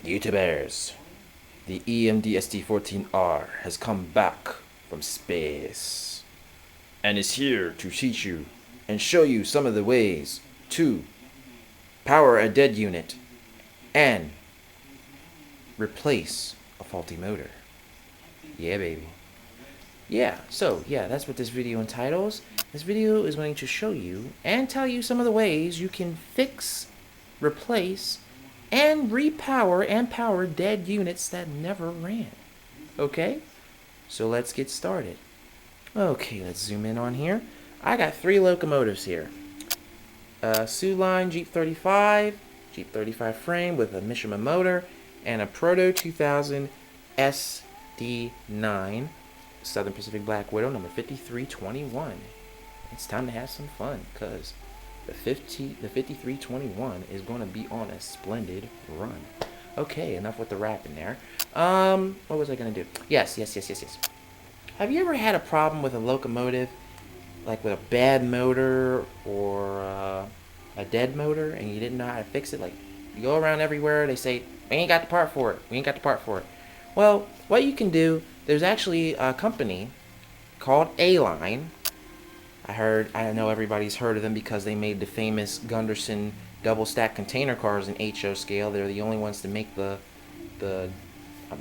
YouTubers, the EMD SD14R has come back from space and is here to teach you and show you some of the ways to power a dead unit and replace a faulty motor. Yeah, baby. That's what this video entitles. This video is going to show you and tell you some of the ways you can fix, replace, and repower and power dead units that never ran. Okay? So let's get started. Okay, let's zoom in on here. I got 3 locomotives here. Sioux Line Jeep 35 frame with a Mishima motor, and a Proto 2000 SD9 Southern Pacific Black Widow number 5321. It's time to have some fun, because the 5321 is going to be on a splendid run. Okay, enough with the rapping there. What was I going to do? Yes. Have you ever had a problem with a locomotive, like with a bad motor or a dead motor, and you didn't know how to fix it? Like, you go around everywhere, they say, we ain't got the part for it. Well, what you can do, there's actually a company called Athearn. I know everybody's heard of them because they made the famous Gunderson double stack container cars in HO scale. They're the only ones to make I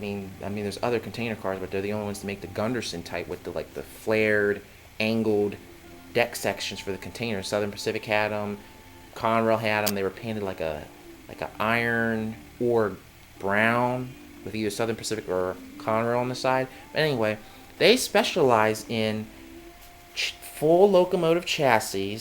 mean there's other container cars, but they're the only ones to make the Gunderson type with the flared, angled deck sections for the containers. Southern Pacific had them, Conrail had them. They were painted like a iron or brown with either Southern Pacific or Conrail on the side. But anyway, they specialize in full locomotive chassis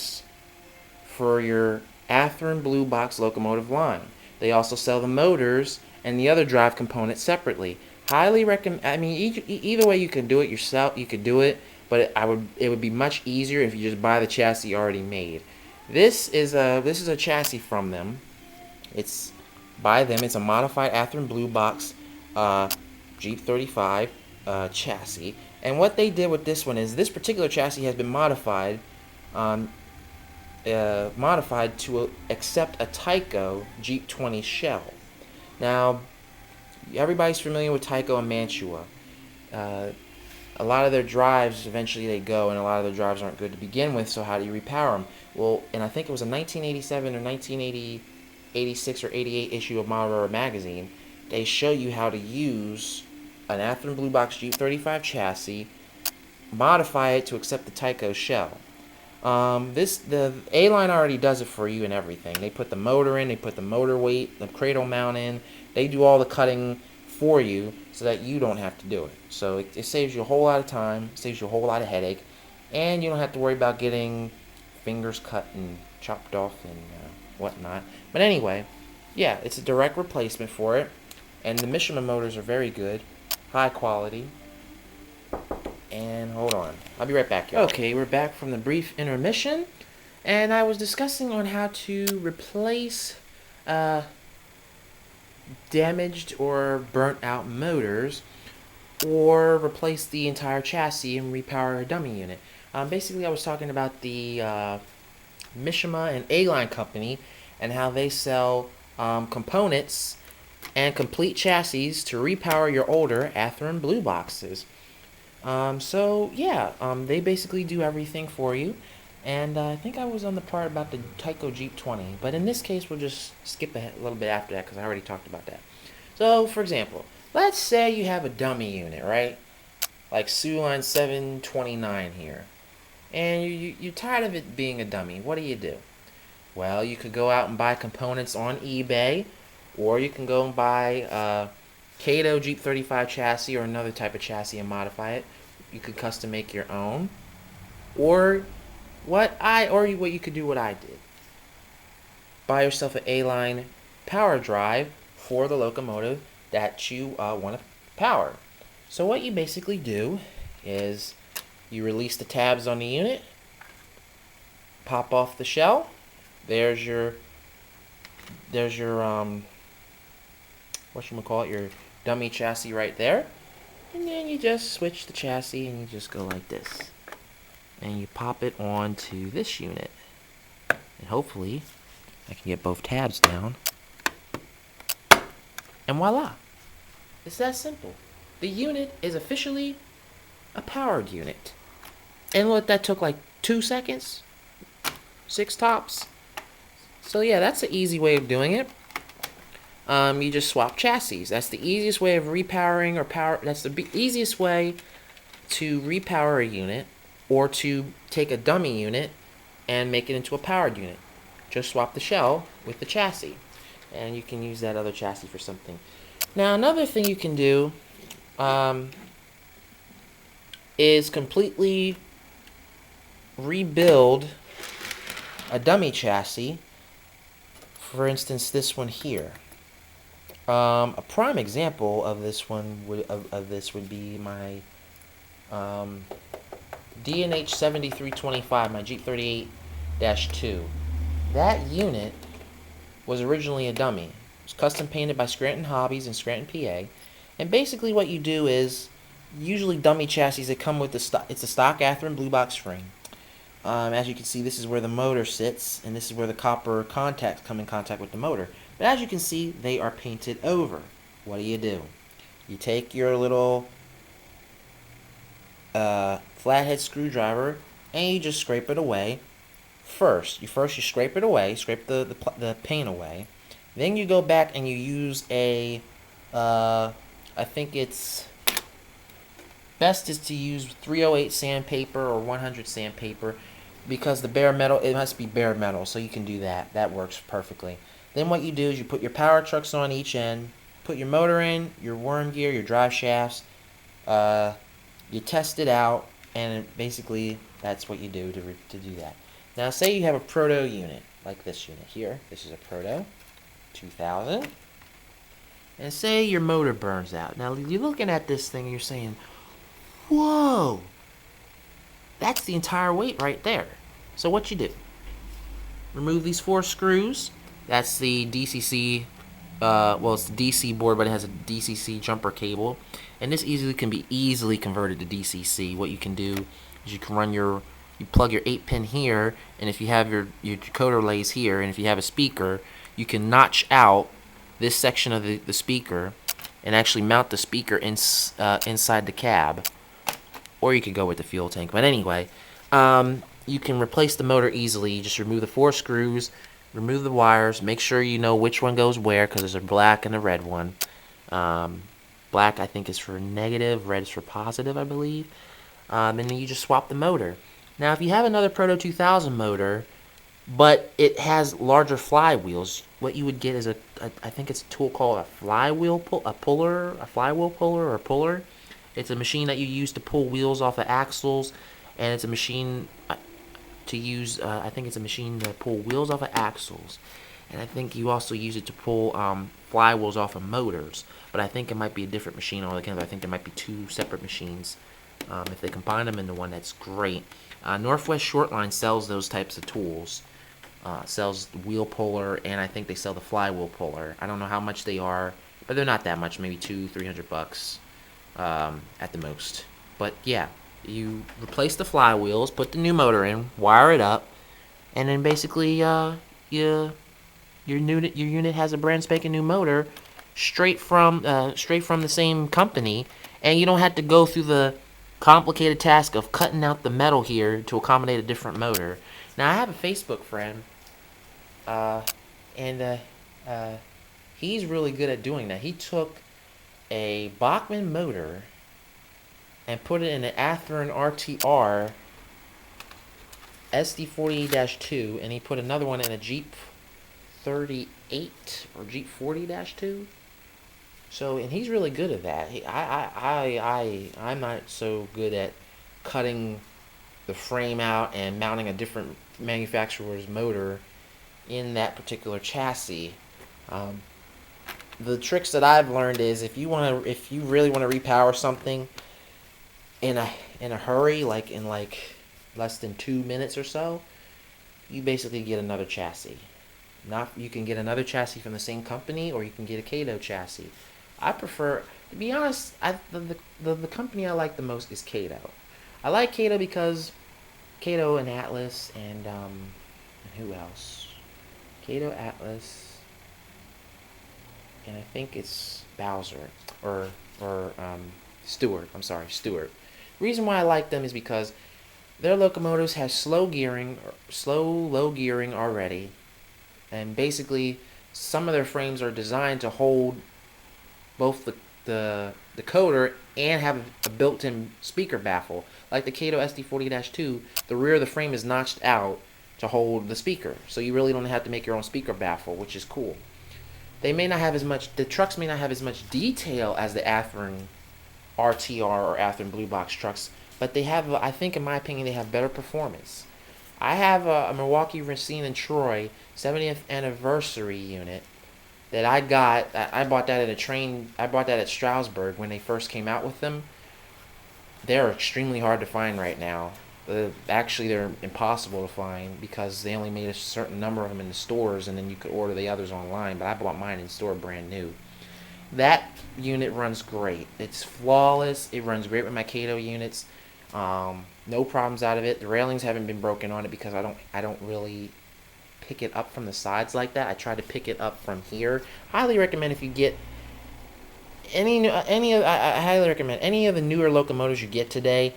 for your Athearn Blue Box locomotive line. They also sell the motors and the other drive components separately. Highly recommend. I mean, either way you can do it yourself. You could do it, but it would be much easier if you just buy the chassis already made. This is a chassis from them. It's by them. It's a modified Athearn Blue Box Jeep 35 chassis. And what they did with this one is this particular chassis has been modified to accept a Tyco Jeep 20 shell. Now, everybody's familiar with Tyco and Mantua. A lot of their drives, eventually they go, and a lot of their drives aren't good to begin with, so how do you repower them? Well, and I think it was a 1987 or 1986 or 88 issue of Model magazine, they show you how to use an Athearn Blue Box Jeep 35 chassis, modify it to accept the Tyco shell. The A-Line already does it for you and everything. They put the motor in, they put the motor weight, the cradle mount in, they do all the cutting for you so that you don't have to do it. So it saves you a whole lot of time, saves you a whole lot of headache, and you don't have to worry about getting fingers cut and chopped off and whatnot. But anyway, yeah, it's a direct replacement for it, and the Mishima motors are very good, high quality. And hold on, I'll be right back, y'all. Okay, we're back from the brief intermission, and I was discussing on how to replace damaged or burnt out motors, or replace the entire chassis and repower a dummy unit. Basically, I was talking about the Mishima and A-Line company and how they sell components and complete chassis to repower your older Athearn Blue Boxes. They basically do everything for you. And I think I was on the part about the Tyco Jeep 20. But in this case, we'll just skip a little bit after that because I already talked about that. So, for example, let's say you have a dummy unit, right? Like Sioux Line 729 here. And you're tired of it being a dummy. What do? Well, you could go out and buy components on eBay. Or you can go and buy Kato Jeep 35 chassis or another type of chassis and modify it. You could custom make your own. Or what you could do what I did. Buy yourself an A-Line power drive for the locomotive that you want to power. So what you basically do is you release the tabs on the unit, pop off the shell. There's your your dummy chassis right there. And then you just switch the chassis and you just go like this. And you pop it onto this unit. And hopefully I can get both tabs down. And voila. It's that simple. The unit is officially a powered unit. And look, that took like 2 seconds. 6 tops. So yeah, that's the easy way of doing it. You just swap chassis. That's the easiest way of repowering or power. That's the easiest way to repower a unit, or to take a dummy unit and make it into a powered unit. Just swap the shell with the chassis, and you can use that other chassis for something. Now, another thing you can do is completely rebuild a dummy chassis. For instance, this one here. A prime example of this one would be my D&H 7325, my Jeep 38-2. That unit was originally a dummy. It was custom painted by Scranton Hobbies in Scranton, PA. And basically what you do is, usually dummy chassis that come with it's a stock Athearn blue box frame. As you can see, this is where the motor sits, and this is where the copper contacts come in contact with the motor. But as you can see, they are painted over. What do? You take your little flathead screwdriver, and you just scrape it away. First you scrape it away, scrape the paint away. Then you go back and you use a, I think it's best is to use 308 sandpaper or 100 sandpaper, because the bare metal, it must be bare metal, so you can do that. That works perfectly. Then what you do is you put your power trucks on each end, put your motor in, your worm gear, your drive shafts, you test it out, and basically that's what you do to do that. Now say you have a Proto unit, like this unit here. This is a Proto 2000. And say your motor burns out. Now you're looking at this thing and you're saying, whoa, that's the entire weight right there. So what you do? Remove these 4 screws. That's the DCC, it's the DC board, but it has a DCC jumper cable. And this can be easily converted to DCC. What you can do is you can run you plug your 8-pin here, and if you have your decoder lays here, and if you have a speaker, you can notch out this section of the speaker and actually mount the speaker inside the cab. Or you could go with the fuel tank. But anyway, you can replace the motor easily. You just remove the 4 screws, remove the wires, make sure you know which one goes where, because there's a black and a red one. Black, I think, is for negative, red is for positive, I believe. And then you just swap the motor. Now, if you have another Proto 2000 motor, but it has larger flywheels, what you would get is I think it's a tool called a flywheel puller. It's a machine that you use to pull wheels off of axles, and it's a machine to use, I think it's a machine to pull wheels off of axles. And I think you also use it to pull flywheels off of motors. But I think it might be a different machine altogether. I think there might be 2 separate machines. If they combine them into one, that's great. Northwest Shortline sells those types of tools. Sells the wheel puller, and I think they sell the flywheel puller. I don't know how much they are, but they're not that much. Maybe $200-300 at the most. But yeah, you replace the flywheels, put the new motor in, wire it up, and then basically your unit has a brand spanking new motor straight from the same company, and you don't have to go through the complicated task of cutting out the metal here to accommodate a different motor. Now I have a Facebook friend, and he's really good at doing that. He took a Bachmann motor and put it in an Athearn RTR SD48-2, and he put another one in a Jeep 38 or Jeep 40-2. So, and he's really good at that. I'm not so good at cutting the frame out and mounting a different manufacturer's motor in that particular chassis. The tricks that I've learned is if you really want to repower something in a hurry, like in less than 2 minutes or so, you basically get another chassis. You can get another chassis from the same company, or you can get a Kato chassis. I prefer, to be honest, the company I like the most is Kato. I like Kato because Kato and Atlas and who else? Kato, Atlas. and I think it's Bowser or Stewart. I'm sorry, Stewart. Reason why I like them is because their locomotives have slow low gearing already, and basically some of their frames are designed to hold both the decoder and have a built-in speaker baffle. Like the Kato SD40-2, the rear of the frame is notched out to hold the speaker, so you really don't have to make your own speaker baffle, which is cool. They may not have as much, the trucks may not have as much detail as the Athearn RTR or Athearn Blue Box trucks, but they have, I think in my opinion, they have better performance. I have a Milwaukee, Racine, and Troy 70th anniversary unit that I bought that at I bought that at Stroudsburg when they first came out with them. They're extremely hard to find right now. Actually, they're impossible to find because they only made a certain number of them in the stores, and then you could order the others online, but I bought mine in store brand new. That unit runs great. It's flawless. It runs great with my Kato units. No problems out of it. The railings haven't been broken on it because I don't really pick it up from the sides like that. I try to pick it up from here. Highly recommend if you get I highly recommend any of the newer locomotives you get today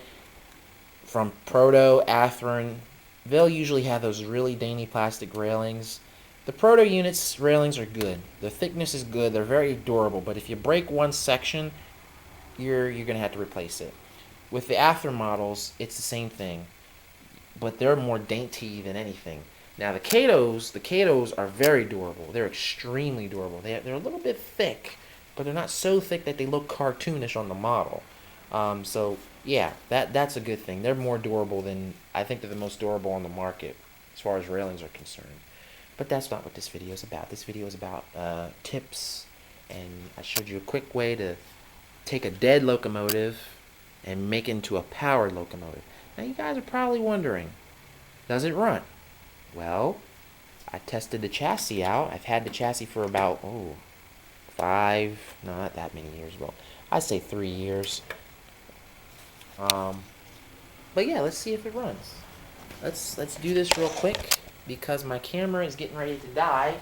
from Proto, Athearn. They'll usually have those really dainty plastic railings. The Proto units railings are good. The thickness is good. They're very durable. But if you break one section, you're gonna have to replace it. With the Athearn models, it's the same thing, but they're more dainty than anything. Now the Katos are very durable. They're extremely durable. They're a little bit thick, but they're not so thick that they look cartoonish on the model. So yeah, that's a good thing. They're more durable than, I think they're the most durable on the market as far as railings are concerned. But that's not what this video is about. This video is about tips, and I showed you a quick way to take a dead locomotive and make it into a powered locomotive. Now you guys are probably wondering, does it run? Well, I tested the chassis out. I've had the chassis for about, not that many years, well, I'd say 3 years. But yeah, let's see if it runs. Let's do this real quick because my camera is getting ready to die,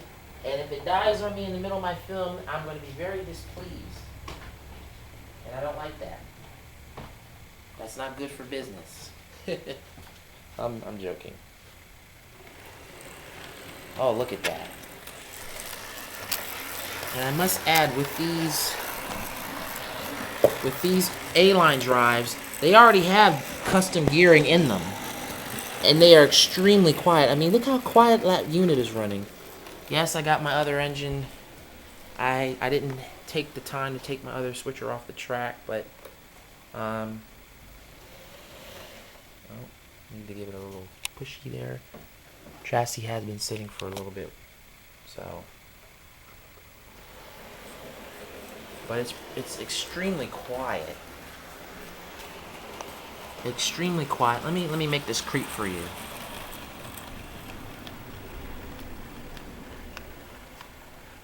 and if it dies on me in the middle of my film, I'm going to be very displeased, and I don't like that. That's not good for business. I'm joking. Oh, look at that. And I must add, with these A-line drives, they already have custom gearing in them. And they are extremely quiet. I mean, look how quiet that unit is running. Yes, I got my other engine. I didn't take the time to take my other switcher off the track, but need to give it a little pushy there. Chassis has been sitting for a little bit, so. But it's extremely quiet. Extremely quiet. Let me make this creep for you.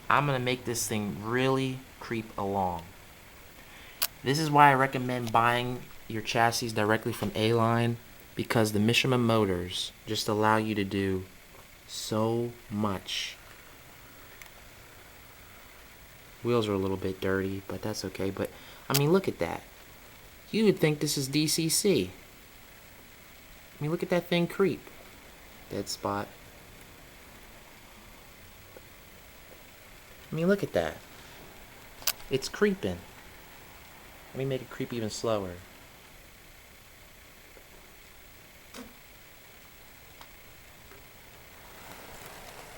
I'm gonna make this thing really creep along. This is why I recommend buying your chassis directly from A-Line, because the Mishima motors just allow you to do so much. Wheels are a little bit dirty, but that's okay. But I mean, look at that. You would think this is DCC. I mean, look at that thing creep. Dead spot. I mean, look at that. It's creeping. Let me make it creep even slower.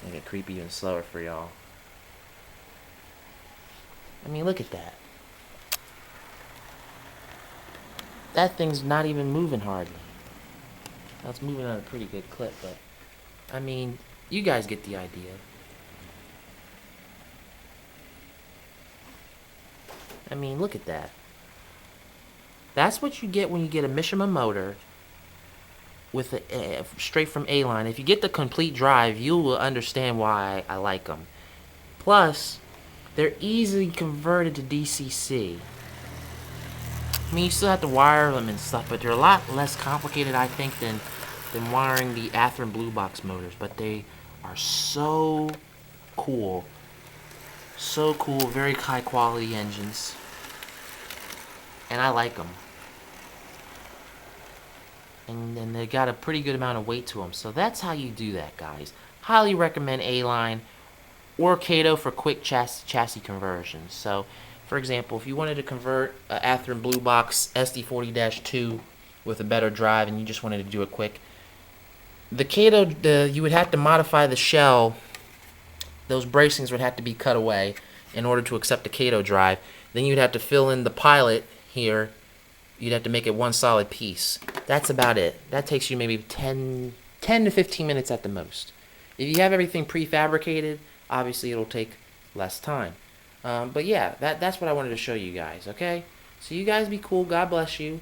Make it creep even slower for y'all. I mean, look at that. That thing's not even moving hardly. Now, it's moving at a pretty good clip, but I mean, you guys get the idea. I mean, look at that. That's what you get when you get a Mishima motor with a straight from A-Line. If you get the complete drive, you will understand why I like them. Plus, they're easily converted to DCC. I mean, you still have to wire them and stuff, but they're a lot less complicated, I think, than wiring the Athearn Blue Box motors. But they are so cool. So cool, very high quality engines. And I like them. And they got a pretty good amount of weight to them. So that's how you do that, guys. Highly recommend A-Line or Kato for quick chassis conversions. So, for example, if you wanted to convert an Athearn Blue Box SD40-2 with a better drive and you just wanted to do it quick, the Kato, you would have to modify the shell. Those bracings would have to be cut away in order to accept the Kato drive. Then you'd have to fill in the pilot here. You'd have to make it one solid piece. That's about it. That takes you maybe 10 to 15 minutes at the most. If you have everything prefabricated, obviously it'll take less time. But yeah, that's what I wanted to show you guys, okay? So you guys be cool. God bless you.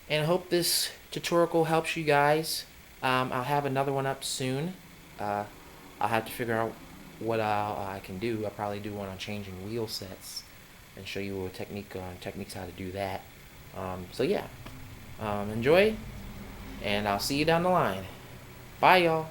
And I hope this tutorial helps you guys. I'll have another one up soon. I'll have to figure out what I can do. I'll probably do one on changing wheel sets and show you a techniques how to do that. So yeah, enjoy, and I'll see you down the line. Bye, y'all.